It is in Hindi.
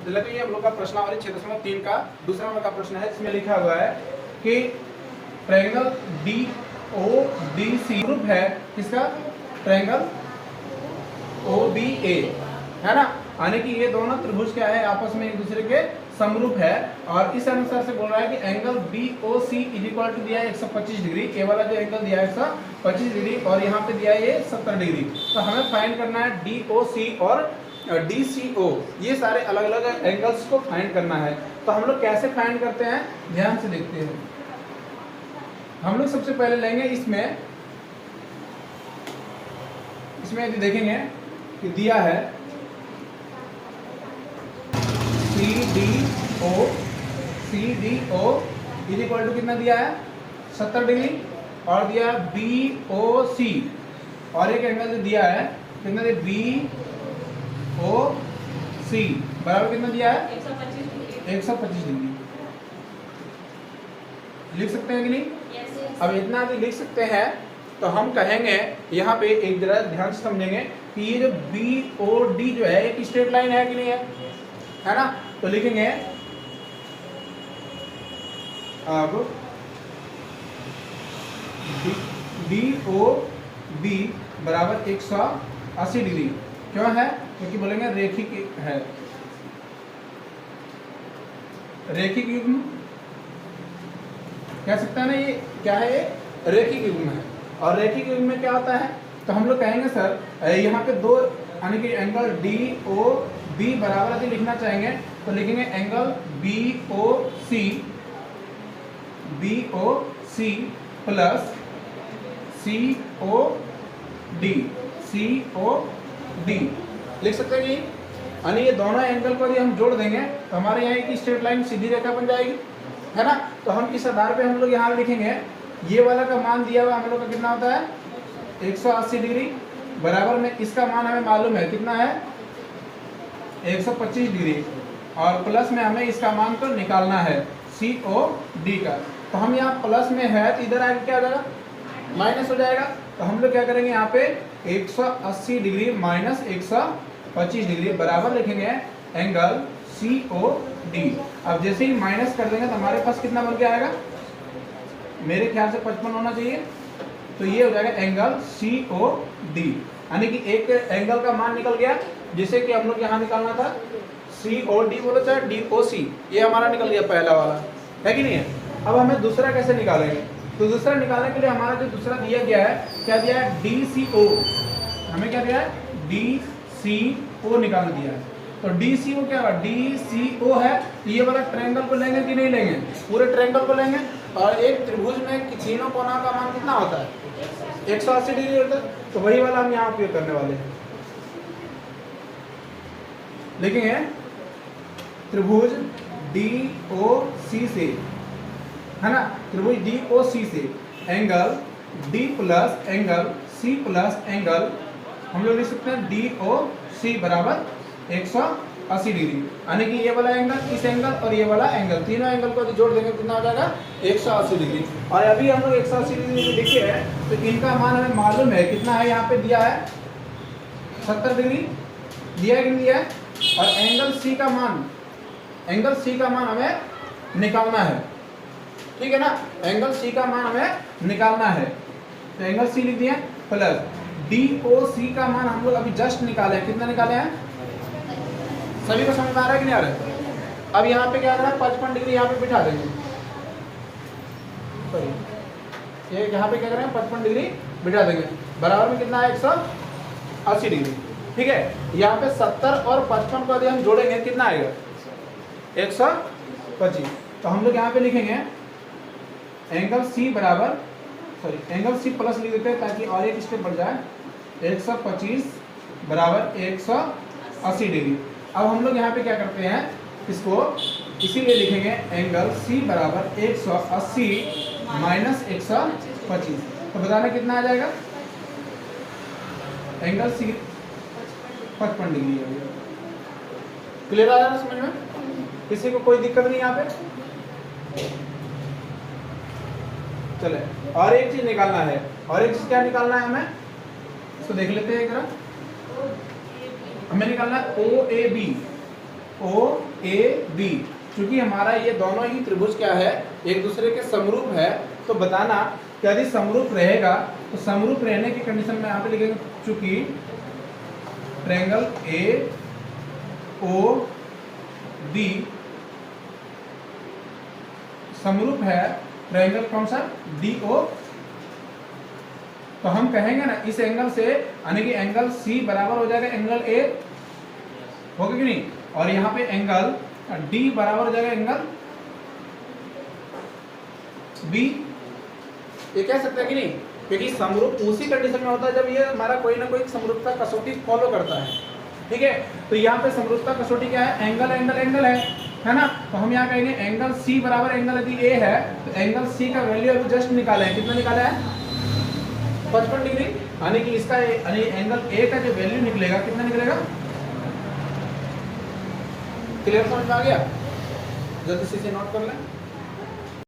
चलिए, तो ये हम लोग का प्रश्नावली 6.3 का दूसरा नंबर का प्रश्न है। इसमें लिखा हुआ है कि ट्रायंगल DODC ग्रुप है किसका, ट्रायंगल OBA है ना, यानी कि ये दोनों त्रिभुज क्या है, आपस में एक दूसरे के समरूप है। और इस अनुसार से बोल रहा है कि angle BOC is equal to दिया है 125 डिग्री, ए वाला जो एंगल दिया है 125 डिग्री और यहाँ पे दिया है ये 70 डिग्री। तो हमें फाइंड करना है DOC और DCO, ये सारे अलग अलग एंगल्स को फाइंड करना है। तो हम लोग कैसे फाइंड करते हैं, ध्यान से देखते हैं। हम लोग सबसे पहले लेंगे इसमें यदि देखेंगे कि दिया है CDO इज इक्वल टू कितना दिया है 70 डिग्री और दिया है BOC और एक एंगल जो दिया है कितना दिया BOC बराबर कितना दिया है 125 डिग्री। लिख सकते हैं कि नहीं? अब इतना भी लिख सकते हैं तो हम कहेंगे यहाँ पे एक जरा ध्यान से समझेंगे कि ये जो BOD जो है एक स्ट्रेट लाइन है कि नहीं है ना। तो लिखेंगे अब DOB बराबर 180 डिग्री। क्यों है? क्योंकि बोलेंगे रेखिक है, रेखिक युग्म कह सकते हैं ना, ये क्या है, ये रेखिक युग्म है। और रेखिक युग्म में क्या होता है, तो हम लोग कहेंगे सर यहाँ पे दो यानी कि एंगल DOB बराबर यदि लिखना चाहेंगे तो लिखेंगे एंगल BOC प्लस COD लिख सकते हैं कि यानी ये दोनों एंगल को यदि हम जोड़ देंगे तो हमारे यहाँ की स्ट्रेट लाइन सीधी रेखा बन जाएगी, है ना। तो हम इस आधार पे हम लोग यहाँ लिखेंगे ये वाला का मान दिया हुआ हम लोग का कितना होता है 180 डिग्री बराबर में इसका मान हमें मालूम है कितना है 125 डिग्री और प्लस में हमें इसका मान तो निकालना है COD का। तो हम यहाँ प्लस में है तो इधर आगे क्या आ जाएगा, माइनस हो जाएगा। तो हम लोग क्या करेंगे यहाँ पे 180 डिग्री माइनस 125 डिग्री बराबर लिखेंगे एंगल COD। अब जैसे ही माइनस कर देंगे तो हमारे पास कितना बन के आएगा, मेरे ख्याल से 55 होना चाहिए। तो ये हो जाएगा एंगल COD, यानी कि एक एंगल का मान निकल गया जिसे कि हम लोग यहाँ निकालना था COD बोलो चाहे DOC, ये हमारा निकल गया पहला वाला, है कि नहीं है। अब हमें दूसरा कैसे निकालेंगे, तो दूसरा निकालने के लिए हमारा जो दूसरा दिया गया है क्या दिया है DCO, हमें क्या दिया है DCO निकाल दिया है। तो DCO क्या होगा, DCO है ये वाला ट्रायंगल को लेंगे कि नहीं लेंगे, पूरे ट्रायंगल को लेंगे। और एक त्रिभुज में तीनों कोना का मान कितना होता है 180 डिग्री होता है, तो वही वाला हम यहाँ उपयोग करने वाले हैं। लिखेंगे त्रिभुज DOC से, है ना, त्रिभुज DOC से angle D plus angle C plus angle हम लोग लिख सकते हैं DOC बराबर 180 डिग्री, यानी कि ये वाला एंगल, इस एंगल और ये वाला एंगल, तीनों एंगल को जोड़ देंगे कितना हो जाएगा 180 डिग्री। और अभी हम लोग 180 डिग्री लिखे हैं तो इनका मान हमें मालूम है कितना है, यहाँ पे दिया है 70 डिग्री दिया है कि नहीं दिया है। और एंगल C का मान हमें निकालना है, ठीक है ना, एंगल C का मान हमें निकालना है। तो एंगल C लिख दिया प्लस DOC का मान हम लोग अभी जस्ट निकाले हैं, कितना निकाले हैं, सभी को समझ में आ रहा है कि नहीं आ रहा है। अब यहाँ पे क्या करना है 55 डिग्री यहाँ पे बिठा देंगे, सॉरी ये यहाँ पे क्या करेंगे 55 डिग्री बिठा देंगे बराबर में कितना है 180 डिग्री, ठीक है। यहाँ पे 70 और 55 को यदि हम जोड़ेंगे कितना आएगा 125। तो हम लोग यहाँ पे लिखेंगे एंगल C बराबर, सॉरी एंगल C प्लस लिख देते हैं ताकि और एक स्टेप बढ़ जाए, 125 बराबर 180 डिग्री। अब हम लोग यहाँ पे क्या करते हैं, इसको इसीलिए लिखेंगे एंगल C बराबर 180 माइनस 125। तो बताना कितना आ जाएगा, एंगल C 55 डिग्री है। क्लियर आ रहा है समझ में, किसी को कोई दिक्कत नहीं यहाँ पे। चले और एक चीज निकालना है, और एक चीज क्या निकालना है हमें, तो देख लेते हैं एक बार। हमें निकालना है OAB, ए बी, क्योंकि हमारा ये दोनों ही त्रिभुज क्या है, एक दूसरे के समरूप है, तो बताना कि यदि समरूप रहेगा तो समरूप रहने की कंडीशन में यहाँ पे लिखेंगे चूंकि ट्रायंगल ए ओ बी समरूप है ट्रायंगल कौन सा, डी ओ, तो हम कहेंगे ना इस एंगल से, यानी कि एंगल सी बराबर हो जाएगा एंगल ए, होगा कि नहीं, और यहाँ पे एंगल डी बराबर हो जाएगा एंगल बी, ये कह सकते हैं कि नहीं, क्योंकि समरूप उसी कंडीशन में होता है जब ये हमारा कोई ना कोई समरूपता कसौटी फॉलो करता है, ठीक है। तो यहाँ पे समरूपता कसौटी क्या है, एंगल एंगल एंगल है ना, तो हम यहाँ कहेंगे एंगल सी बराबर एंगल यदि ए है तो एंगल सी का वैल्यू अभी जस्ट निकाला है, कितना निकाला है 55 डिग्री, यानी कि इसका यानी एंगल ए का जो वैल्यू निकलेगा कितना निकलेगा, क्लियर समझ में आ गया, जल्दी से नोट कर लें।